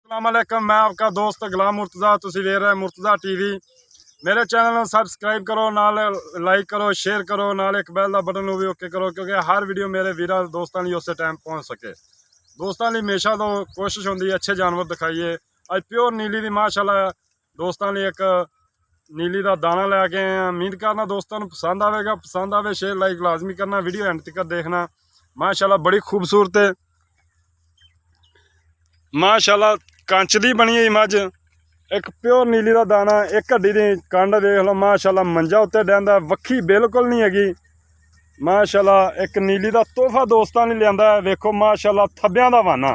अस्सलामुअलैकुम, मैं आपका दोस्त गुलाम मुर्तज़ा। तुसी वेख रहे मुर्तज़ा टीवी। मेरे चैनल में सबसक्राइब करो, नाल लाइक करो, शेयर करो, नाल एक बैल का बटन भी ओके करो, क्योंकि हर वीडियो मेरे वीर दोस्तों लिए उस टाइम पहुँच सके। दोस्तों लिए हमेशा तो कोशिश होती है अच्छे जानवर दिखाइए। अज प्योर नीली की माशाल्लाह दोस्तों लिए एक नीली का दाना लैके आए हैं। उम्मीद करना दोस्तों को पसंद आएगा। पसंद आवे शेयर लाइक लाजमी करना, वीडियो एंड तक देखना। माशाल्लाह बड़ी खूबसूरत है, माशाल्लाह कंच दी बनी हुई मझ, एक प्योर नीली का दाना, एक हड्डी की कंड देख लो। माशाल्लाह मंजा उत्ते डैंदा, वक्खी बिल्कुल नहीं हैगी। माशाल्लाह एक नीली का तोहफा दोस्तों ने लिया है। वेखो माशाल्लाह थब्बियां दा वाना,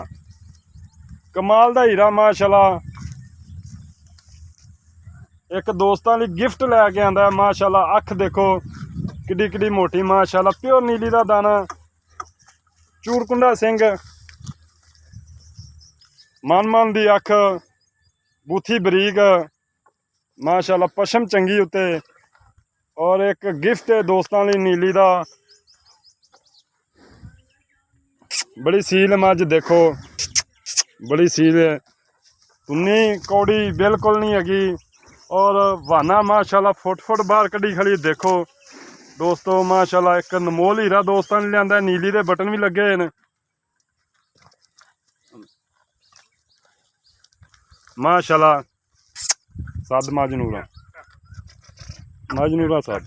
कमाल दा हीरा। माशाल्लाह एक दोस्तों लिए गिफ्ट लैके आंदा है। माशाल्लाह अख देखो किड्डी किड्डी मोटी, माशाल्लाह प्योर नीली का दाना, चूरकुंडा सिंह, मन दी अख, बूथी बरीक, माशाल्लाह पशम चंगी उत्ते। और एक गिफ्ट है दोस्तों लिए नीली का, बड़ी सील मझ देखो, बड़ी सील है, तुन्नी कौड़ी बिल्कुल नहीं हैगी। और वाना माशाल्लाह फुट फुट बाहर कड़ी खड़ी देखो दोस्तों। माशाल्लाह एक अनमोल हीरा दोस्तों ने लिया, नीली के बटन भी लगे हैं। माशाल्लाह सद मजनूरा सद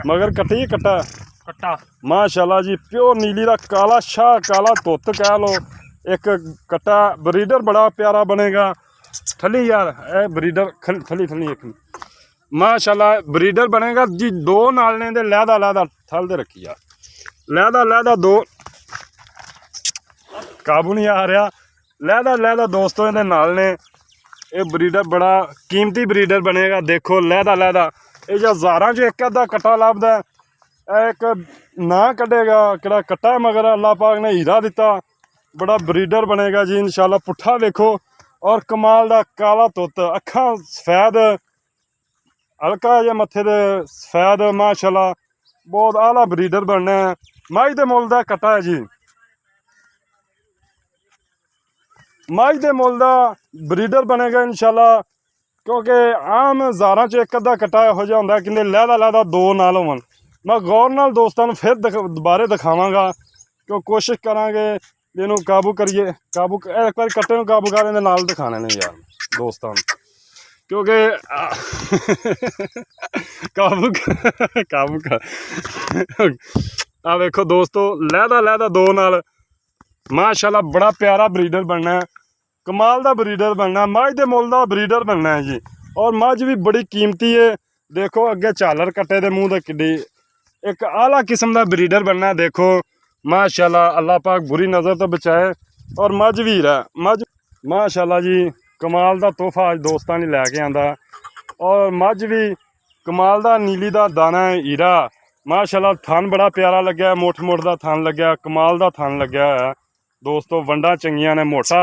मगर कट्टी कट्टा कट्टा माशाल्लाह जी प्योर नीली का काला शाह, काला तुत कह लो। एक कट्टा ब्रीडर बड़ा प्यारा बनेगा। थली यार ए ब्रीडर थली थली एक माशाल्लाह ब्रीडर बनेगा जी। दो नालने दे लहदा लहदा थल दे रखी यार, लहदा लहदा दो काबू नहीं आ रहा। लहदा लहदा दोस्तों इहदे नालने, ये ब्रीडर बड़ा कीमती ब्रीडर बनेगा। देखो लहदा लहदा, ये जो हज़ारां च एक अद्धा कट्टा लभदा है, एक ना कटेगा किड़ा कट्टा, मगर अल्लाह पाक ने हीरा दिता, बड़ा ब्रीडर बनेगा जी इंशाल्लाह। पुट्ठा देखो और कमाल दा काला तुत, अखां सफेद, हल्का जे मत्थे दे सफेद, माशाल्लाह बहुत आला ब्रीडर बनना है। मझ दे मुल दा कट्टा है जी, मझ दे मुल दा ब्रीडर बनेगा इंशाल्लाह। क्योंकि आम हज़ारां च एक अद्धा कट्टा इहो जिहा हुंदा कि लहदा लहदा दो नाल होवन। मैं गौर नाल दोस्तों को फिर दोबारे दिखावांगा, क्यों कोशिश करांगे इहनूं काबू करिए। काबू एक बार कट्टे नूं काबू कर, इहदे नाल दिखाने ने यार दोस्तों, क्योंकि काबू काबू कर आ वेखो दोस्तों लहदा लहदा दो नाल, माशाल्लाह बड़ा प्यारा ब्रीडर बनना है, कमाल दा ब्रीडर बनना, मझ दे मुल दा ब्रीडर बनना है जी। और मझ भी बड़ी कीमती है। देखो अगे झालर कट्टे दे मूँह दे किड्डी, एक आला किस्म दा ब्रीडर बनना है। देखो माशाल्लाह अल्लाह पाक बुरी नज़र तो बचाए। और मझ भी हीरा, मझ माशाल्लाह जी कमाल दा तोहफा अज दोस्तां ने लैके आंदा। और मझ भी कमाल दा नीली दा दाना है, हीरा। माशाल्लाह थन बड़ा प्यारा लग्या, मुठ मुठ दा थन लग्या, कमाल दा थन लग्या है दोस्तों। वंडा चंगियां ने, मोटा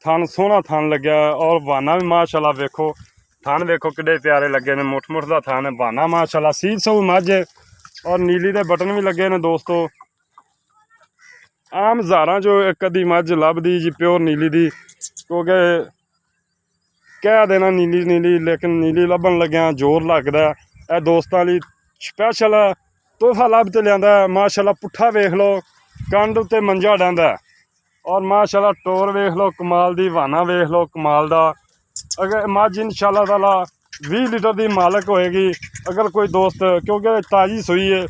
थन, सोहना थन लग्या। और वाना भी माशाल्लाह वेखो, थन वेखो किड्डे प्यारे लगे ने, मुठ मुठ दा थन, वाना माशाल्लाह सील सऊ मझ। और नीली दे बटन भी लगे ने दोस्तों। आम हज़ारां चो एक अद्धी मझ लभदी जी प्योर नीली दी, क्योंकि कह देना नीली नीली, लेकिन नीली लभन लग्या जोर लगदा है। दोस्तों लिए स्पैशल तोहफा लभ ते लिया। माशाल्लाह पुट्ठा वेख लो, कंड उत्ते मंजा डांदा। और माशाल्लाह टोर वेख लो कमाल दी, वाना वेख लो कमाल दा। अगर मझ इंशाल्लाह ताला 20 लीटर की मालक होएगी अगर कोई दोस्त, क्योंकि ताज़ी सूई है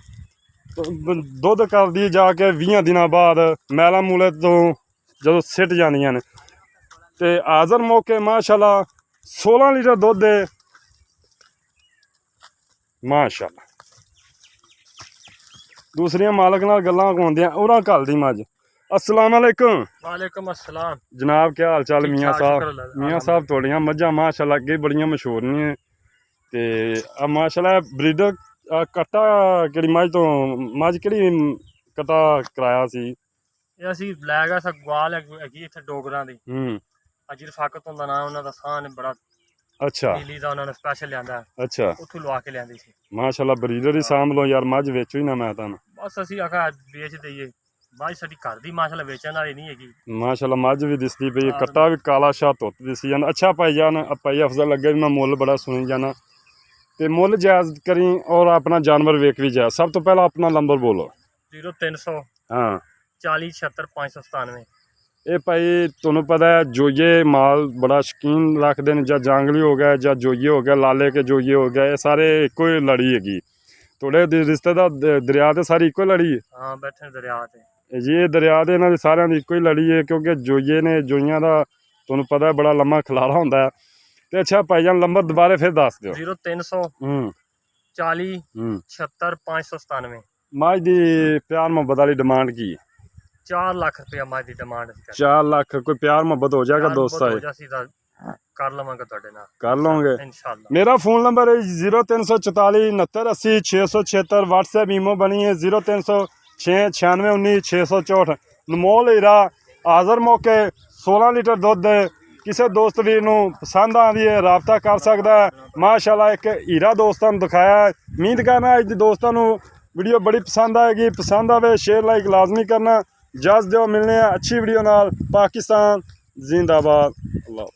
तो दुध कर दी जाके 20 दिनों बाद मैला मूले तो जो सिट जानियां ने। ते हाज़र मौके माशाल्लाह 16 लीटर दुध है माशाल्लाह। दूसरिया मालक नाल गल्लां होंदियां उरा घल दी मझ। अस्सलाम वालेकुम। वालेकुम अस्सलाम जनाब क्या हाल चाल मियाँ साहब? शुक्र मियाँ साहब थोड़ियां मझां माशाल्लाह अगे बड़ियां मशहूर ने, ते माशाल्लाह ब्रीडर कट्टा केड़ी मझ तो मझ केड़ी कट्टा कराया सी? ਇਹ ਅਸੀਂ ਲੈ ਗਏ ਸਾ ਗਵਾਲ ਹੈਗੀ ਇੱਥੇ ਡੋਗਰਾਂ ਦੀ। ਅਜੀ ਰਫਾਕਤ ਹੁੰਦਾ ਨਾ ਉਹਨਾਂ ਦਾ, ਸਾਹ ਨੇ ਬੜਾ अच्छा नीली ਦਾ ਉਹਨਾਂ ਨੇ ਸਪੈਸ਼ਲ ਲਿਆਂਦਾ, अच्छा ਉੱਥੋਂ ਲਵਾ ਕੇ ਲਿਆਂਦੀ ਸੀ। माशाल्लाह ब्रीडर ही साम लो यार, मझ वेचो ही ना मैं तां। ਬਸ ਅਸੀਂ ਆਖਾ ਵੇਚ ਦਈਏ, ਬਾਈ ਸਾਡੀ ਘਰ ਦੀ ਮਾਸ਼ਾਅੱਲਾ ਵੇਚਣ ਵਾਲੀ ਨਹੀਂ ਹੈਗੀ। ਮਾਸ਼ਾਅੱਲਾ ਮੱਝ ਵੀ ਦਿਸਦੀ ਪਈ ਹੈ, ਕੱਟਾ ਵੀ ਕਾਲਾ ਸ਼ਾਹ ਧੁੱਤ ਦਿਸੀ ਜਾਂਦਾ। ਅੱਛਾ ਭਾਈ ਜਾਨ ਭਾਈ ਅਫਜ਼ਲ ਲੱਗੇ ਵੀ ਮੈਂ ਮੁੱਲ ਬੜਾ ਸੁਣੀ ਜਾਣਾ ਤੇ ਮੁੱਲ ਜਾਇਜ਼ ਕਰੀ ਔਰ ਆਪਣਾ ਜਾਨਵਰ ਵੇਖ ਵੀ ਜਾ। ਸਭ ਤੋਂ ਪਹਿਲਾਂ ਆਪਣਾ ਨੰਬਰ ਬੋਲੋ। 0300 ਹਾਂ 40 76 597। ਇਹ ਭਾਈ ਤੁਹਾਨੂੰ ਪਤਾ ਹੈ ਜੋਈਏ ਮਾਲ ਬੜਾ ਸ਼ੌਕੀਨ ਰੱਖਦੇ ਨੇ, ਜਾਂ ਜਾਂਗਲੀ ਹੋ ਗਿਆ ਜਾਂ ਜੋਈਏ ਹੋ ਗਿਆ, ਲਾਲੇ ਕੇ ਜੋਈਏ ਹੋ ਗਿਆ, ਇਹ ਸਾਰੇ ਇੱਕੋ ਹੀ ਲੜੀ ਹੈਗੀ। ਤੁਹਾਡੇ ਰਿਸ਼ਤੇਦਾਰ ਦਰਿਆ ਤੇ ਸਾਰੀ ਇੱਕੋ ਹੀ ਲੜੀ ਹੈ। ਹਾਂ ਬੈਠੇ ਦਰਿਆ ਤੇ ਜੀ ਇਹ ਦਰਿਆ ਦੇ ਇਹਨਾਂ ਦੇ ਸਾਰਿਆਂ ਦੀ ਇੱਕੋ ਹੀ ਲੜੀ ਹੈ, ਕਿਉਂਕਿ ਜੋਈਏ ਨੇ ਜੋਈਆਂ ਦਾ ਤੁਹਾਨੂੰ ਪਤਾ ਹੈ ਬੜਾ ਲੰਮਾ ਖਲਾਰਾ ਹੁੰਦਾ ਹੈ। ਤੇ ਅੱਛਾ ਭਾਈ ਜਾਨ ਨੰਬਰ ਦੁਬਾਰੇ ਫਿਰ ਦੱਸ ਦਿਓ। 0300 40 76 597। ਮੱਝ ਦੀ ਪਿਆਰ ਮੁਹੱਬਤ ਵਾਲੀ ਡਿਮਾਂਡ ਕੀ ਹੈ? 4 ਲੱਖ ਰੁਪਇਆ ਮੱਝ ਦੀ ਡਿਮਾਂਡ 4 ਲੱਖ। ਕੋਈ ਪਿਆਰ ਮੁਹੱਬਤ ਹੋ ਜਾਏਗਾ ਦੋਸਤਾਂ ਕਰ ਲਵਾਂਗੇ ਤੁਹਾਡੇ ਨਾਲ, ਕਰ ਲਓਗੇ ਇਨਸ਼ਾਅੱਲਾ। ਮੇਰਾ ਫੋਨ ਨੰਬਰ ਹੈ 0344 69 80 676। WhatsApp ਈਮੋ ਬਣੀ ਹੈ 0300 96 19 664। ਅਨਮੋਲ ਹੀਰਾ ਹਾਜ਼ਰ ਮੌਕੇ 16 ਲੀਟਰ ਦੁੱਧ ਕਿਸੇ ਦੋਸਤ ਵੀਰ ਨੂੰ ਪਸੰਦ ਆਉਂਦੀ ਹੈ ਰਾਬਤਾ ਕਰ ਸਕਦਾ ਹੈ। ਮਾਸ਼ਾਅੱਲਾ ਇੱਕ ਹੀਰਾ ਦੋਸਤਾਂ ਨੂੰ ਦਿਖਾਇਆ। ਉਮੀਦ ਕਰਨਾ ਅੱਜ ਦੇ ਦੋਸਤਾਂ ਨੂੰ ਵੀਡੀਓ ਬੜੀ ਪਸੰਦ ਆਏਗੀ। ਪਸੰਦ ਆਵੇ ਸ਼ੇਅਰ ਲਾਈਕ ਲਾਜ਼ਮੀ ਕਰਨਾ। ਇਜਾਜ਼ਤ ਦਿਓ, ਮਿਲਨੇ ਆ ਅੱਛੀ ਵੀਡੀਓ ਨਾਲ। ਪਾਕਿस्तान जिंदाबाद। अल्लाह।